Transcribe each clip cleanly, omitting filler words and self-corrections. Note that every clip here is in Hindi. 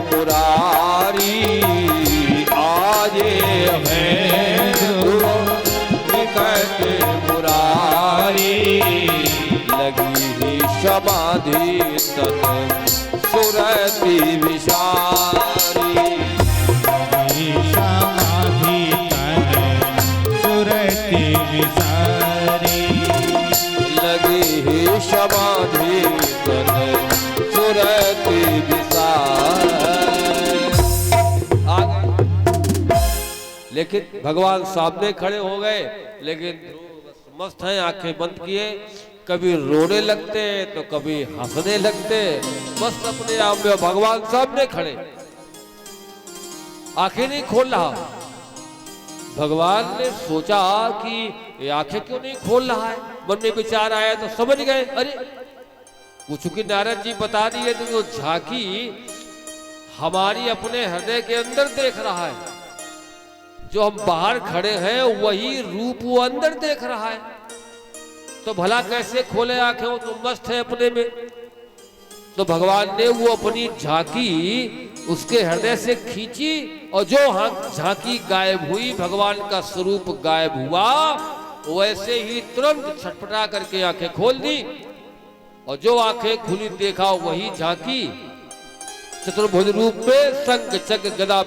मुरारी आजे हैं ध्रुव निकट मुरारी लगी ही समाधि तन सुरति विषारी समाधि तन सुरति विषारी लगी ही समाधि तन सुरति विषारी। लेकिन भगवान सामने खड़े हो गए, लेकिन मस्त हैं, आंखें बंद किए, कभी रोने लगते तो कभी हंसने लगते, बस अपने आप में भगवान सामने खड़े, आंखें नहीं खोल रहा। भगवान ने सोचा कि ये आंखें क्यों नहीं खोल रहा है, मन में विचार आया तो समझ गए, अरे वो चूंकि नारद जी बता दिए तो वो झांकी हमारी अपने हृदय के अंदर देख रहा है, जो हम बाहर खड़े हैं वही रूप वो अंदर देख रहा है, तो भला कैसे खोले आंखें, वो तो मस्त है अपने में। तो भगवान ने वो अपनी झांकी उसके हृदय से खींची और जो झांकी गायब हुई, भगवान का स्वरूप गायब हुआ, वैसे ही तुरंत छटपटा करके आंखें खोल दी और जो आंखें खुली देखा वही झांकी चतुर्भुज रूप में शंख चक्र गदा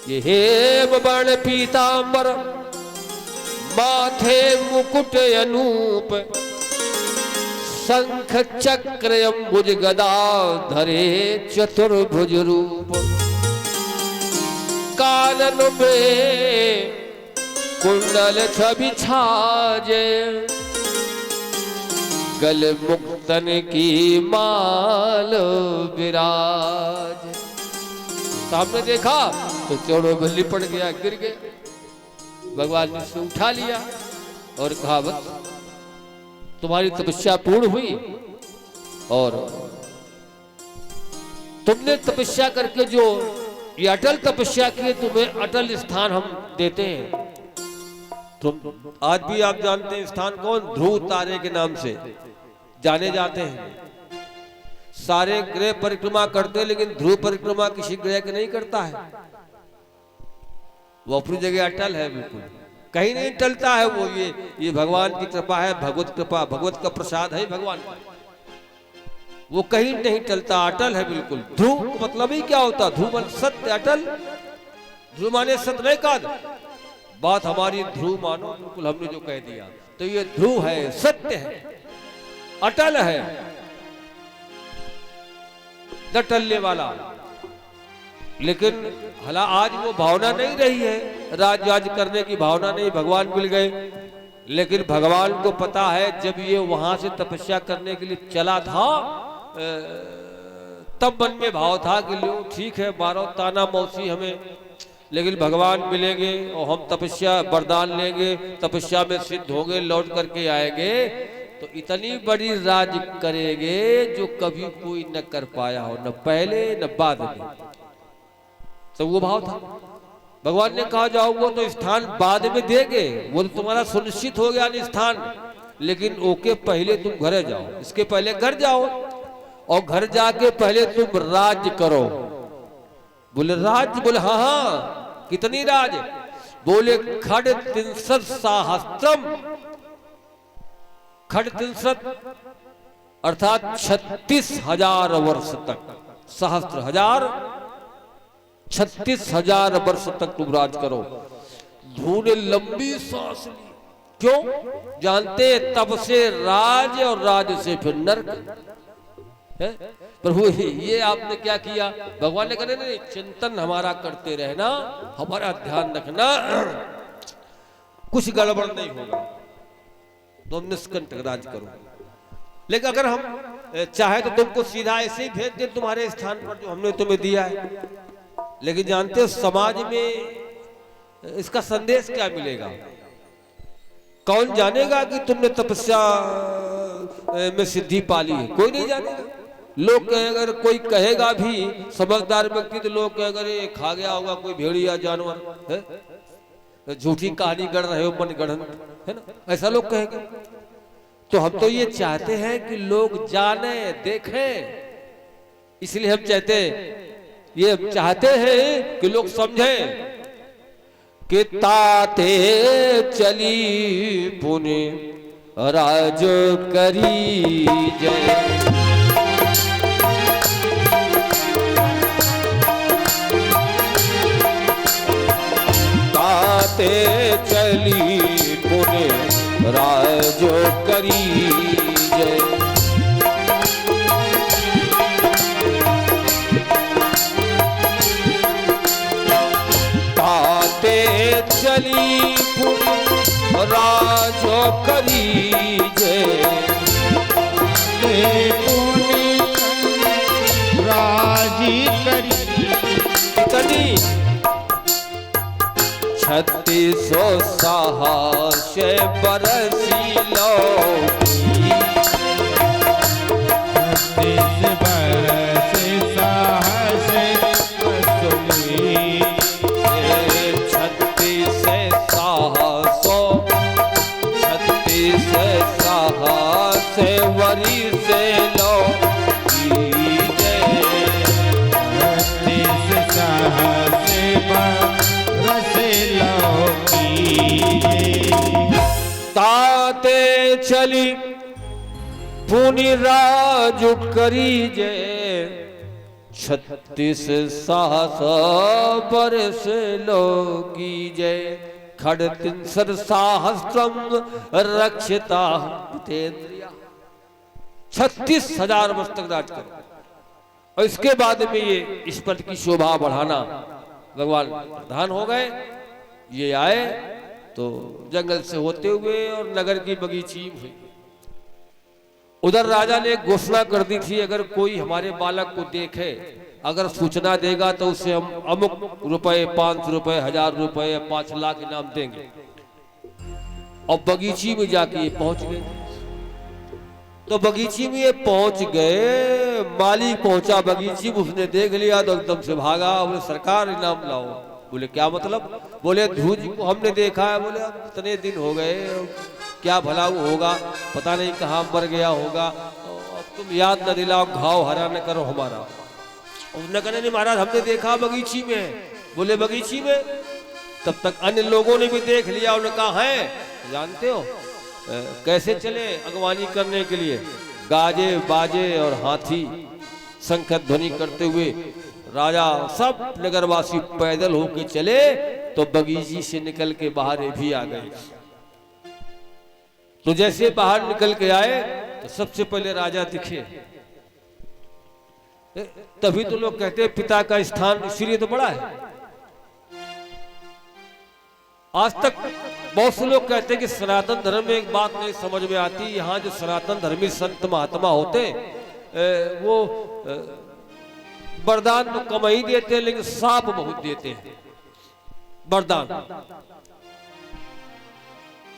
ये हेम वर्ण पीतांबर माथे मुकुट अनूप शंख चक्र अम्बुज गदा धरे चतुर्भुज रूप कानन में कुंडल छवि छाजे गल मुक्तन की माल विराज। सामने देखा तो चौड़ों में लिपट गया, गिर गया। भगवान ने उसे उठा लिया और कहा बस तुम्हारी तपस्या पूर्ण हुई और तुमने तपस्या करके जो ये अटल तपस्या की, तुम्हें अटल स्थान हम देते हैं। तुम आज भी आप जानते हैं स्थान कौन, ध्रुव तारे के नाम से जाने जाते हैं। सारे ग्रह परिक्रमा करते हैं लेकिन ध्रुव परिक्रमा किसी ग्रह के नहीं करता है, वो अपनी जगह अटल है, बिल्कुल कहीं नहीं टलता है वो। ये भगवान की कृपा है, भगवत कृपा, भगवत का प्रसाद है भगवान का, वो कहीं नहीं टलता, अटल है बिल्कुल। ध्रुव मतलब ही क्या होता, ध्रुव सत्य, अटल, ध्रुव माने सत्य नहीं का बात हमारी ध्रुव मानो, बिल्कुल हमने जो कह दिया तो ये ध्रुव है, सत्य है, अटल है, न टलने वाला। लेकिन हला आज वो भावना नहीं रही है, राज करने की भावना नहीं, भगवान मिल गए। लेकिन भगवान को पता है जब ये वहां से तपस्या करने के लिए चला था तब मन में भाव था कि लो ठीक है मारो ताना मौसी हमें, लेकिन भगवान मिलेंगे और हम तपस्या वरदान लेंगे, तपस्या में सिद्ध होंगे, लौट करके आएंगे तो इतनी बड़ी राज करेंगे जो कभी कोई न कर पाया हो, न पहले न बाद में। तो वो भाव था। भगवान ने कहा जाओ वो तो स्थान बाद में देंगे, वो तो तुम्हारा सुनिश्चित हो गया स्थान, लेकिन ओके पहले तुम घरे जाओ, इसके पहले घर जाओ और घर जाके पहले तुम राज करो। बोले राज, बोले हाँ हाँ कितनी राज, बोले खड़ 63 सहस्त्रम, खड़ 63 अर्थात 36,000 वर्ष तक, सहस्त्र हजार 36,000 वर्ष तक तुम राज करो। ध्रुव ने लंबी सांस ली, क्यों जानते, तब से राज और राज से फिर नरक है। प्रभु ये आपने क्या किया, भगवान ने कहा नहीं चिंतन हमारा करते रहना, हमारा ध्यान रखना, कुछ गड़बड़ नहीं होगा, तुम निष्कंटक राज करो। लेकिन अगर हम चाहे तो तुमको सीधा ऐसे ही भेज दे तुम्हारे स्थान पर जो हमने तुम्हें दिया है, लेकिन जानते हो समाज में इसका संदेश क्या मिलेगा, कौन जानेगा कि तुमने तपस्या में सिद्धि पाली है, कोई नहीं जानेगा। लोग कहे, अगर कोई कहेगा भी समझदार व्यक्ति तो लोग कहे अगर ये खा गया होगा कोई भेड़िया जानवर है, झूठी कहानी गढ़ रहे हो मन गढ़न, है ना, ऐसा लोग कहेंगे। तो हम तो ये चाहते हैं कि लोग जाने देखें, इसलिए हम चाहते हैं ये हम चाहते हैं कि लोग समझें कि ताते चली पुणे राज करी जय। ताते चली पुणे राज करी जय। चली पुण्य राज करी जय। राजी करी इतनी 3600 साहस बरसी लो। 36 बरस साहस बसुली। 36 साहस वरी से लो जय। 36 साहस बरस लो ताते चली पुनि राज करी जय। 36 साहस बरस लोगी जय। खड़तिंसर सहस्त्रम रक्षिता तेन्द्रिया। 36,000 वर्ष तक राज करो और इसके बाद में ये इस पद की शोभा बढ़ाना भगवान प्रधान हो गए। ये आए तो जंगल से होते हुए और नगर की बगीची हुई। उधर राजा ने घोषणा कर दी थी अगर कोई हमारे बालक को देखे अगर सूचना देगा तो उसे हम अमुक रुपए 500 रुपए 1000 रुपए 5 लाख इनाम देंगे। और बगीची में जाके पहुंच गए। तो बगीची में ये पहुंच गए। मालिक पहुंचा बगीची में, उसने देख लिया तो एकदम से भागा। बोले सरकार इनाम लाओ। बोले क्या मतलब? बोले ध्रुव जी को हमने देखा है। बोले अब इतने दिन हो गए, क्या भला वो होगा, पता नहीं कहाँ मर गया होगा। अब तुम याद न दिलाओ, घाव हरा न करो हमारा। उसने कहा नहीं महाराज हमने देखा बगीची में। बोले बगीची में? तब तक अन्य लोगों ने भी देख लिया। उन्होंने कहा है जानते हो कैसे चले अगवानी करने के लिए? गाजे बाजे और हाथी शंख ध्वनि करते हुए राजा सब नगरवासी पैदल होके चले। तो बगीची से निकल के बाहर भी आ गए। तो जैसे बाहर निकल के आए तो सबसे पहले राजा दिखे। तभी तो लोग कहते हैं पिता का स्थान इसलिए तो बड़ा है। आज तक बहुत से लोग कहते हैं कि सनातन धर्म में एक बात नहीं समझ में आती। यहाँ जो सनातन धर्मी संत महात्मा होते वो वरदान तो कम ही देते हैं लेकिन साप बहुत देते हैं। वरदान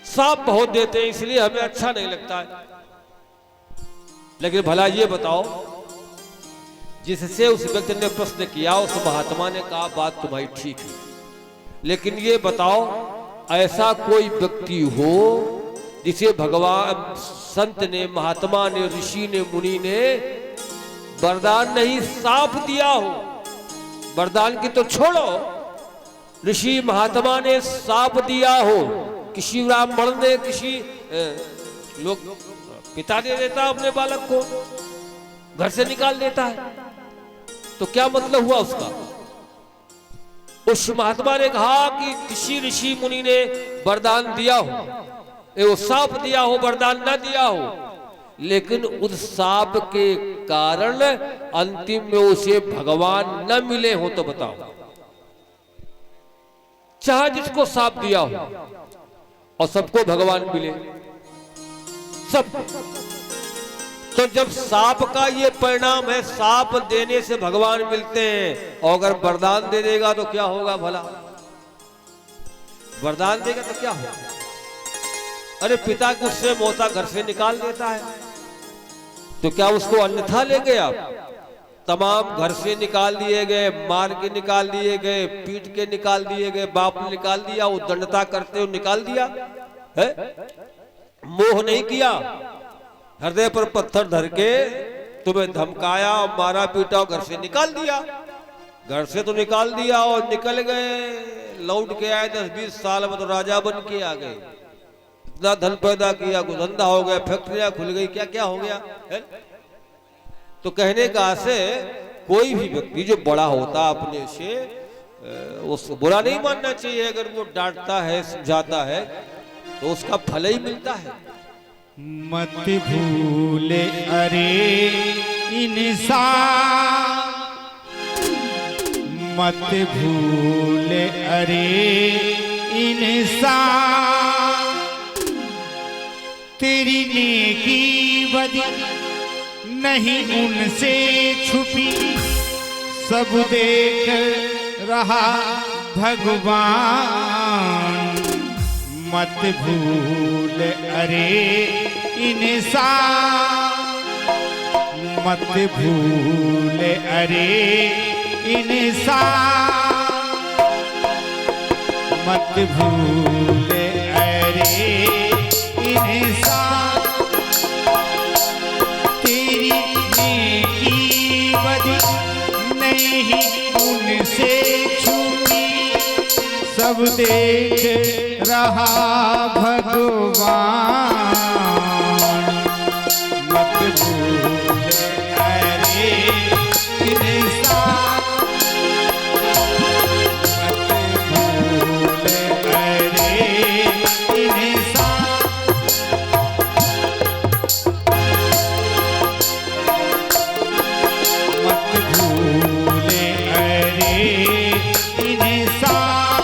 साप बहुत देते हैं इसलिए हमें अच्छा नहीं लगता है। लेकिन भला ये बताओ जिससे उस व्यक्ति ने प्रश्न किया उस महात्मा ने कहा बात तुम्हारी ठीक है, लेकिन ये बताओ ऐसा कोई व्यक्ति हो जिसे भगवान संत ने महात्मा ने ऋषि ने मुनि ने वरदान नहीं साप दिया हो। वरदान की तो छोड़ो, ऋषि महात्मा ने साप दिया हो। किसी ब्राह्मण ने किसी लोग पिता दे देता अपने बालक को, घर से निकाल देता है, तो क्या मतलब हुआ उसका? उस महात्मा ने कहा कि किसी ऋषि मुनि ने वरदान दिया हो, वो साप दिया हो, वरदान न दिया हो, लेकिन उस साप के कारण अंतिम में उसे भगवान न मिले हो तो बताओ। चाहे जिसको साप दिया हो और सबको भगवान मिले, सब। तो जब साप का ये परिणाम है, साप देने से भगवान मिलते हैं, और अगर वरदान दे देगा तो क्या होगा भला? वरदान देगा तो क्या होगा? अरे पिता गुस्से मोता घर से निकाल देता है, तो क्या उसको अन्यथा लेंगे आप? तमाम घर से निकाल दिए गए, मार के निकाल दिए गए, पीट के निकाल दिए गए, बाप ने निकाल दिया, वो दंडता करते हुए निकाल दिया है? मोह नहीं किया, हृदय पर पत्थर धर के तुम्हें धमकाया, मारा पीटा, घर से निकाल दिया। घर से तो निकाल दिया और निकल गए, लौट के आए 10-20 साल में तो राजा बन के आ गए, इतना धन पैदा किया, कुछ धंधा हो गया, फैक्ट्रियां खुल गई, क्या क्या हो गया है? तो कहने का से कोई भी व्यक्ति जो बड़ा होता अपने से उसको बुरा नहीं मानना चाहिए। अगर वो डांटता है, समझाता है तो उसका फल ही मिलता है। मत भूले अरे इंसान, मत भूले अरे इंसान, तेरी नेकी बदी नहीं उनसे छुपी, सब देख रहा भगवान। मत भूल अरे इंसान, मत भूल अरे इंसान, मत भूल अरे इंसान, तेरी नेकी बदी नहीं उनसे छुपी, सब देख रहा भगवान। मत भूल अरे इंसान, मत भूल अरे इंसान, मत भूल अरे इंसान,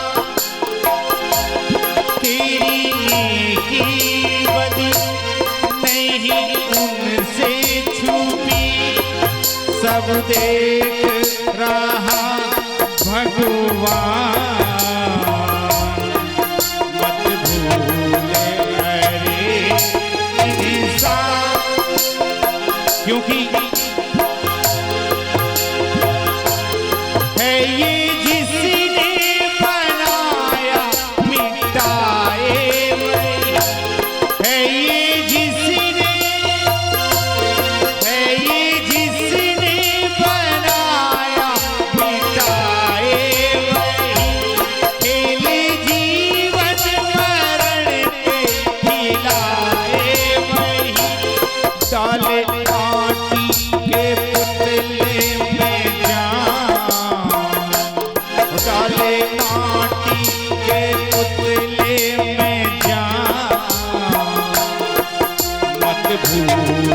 तेरी नेकी बदी नहीं उनसे छुपी, सब देख रहा भगवान। मत भूल अरे इंसान, क्योंकि है ये जिसने बनाया मिटाए वही, है ये जिसने, है ये जिसने बनाया मिटाए वही, खेले जीवन मरण के खिलाए वही, डाले माटी के पुतले में जान, डाले माटी के पुतले में जान। मत भूल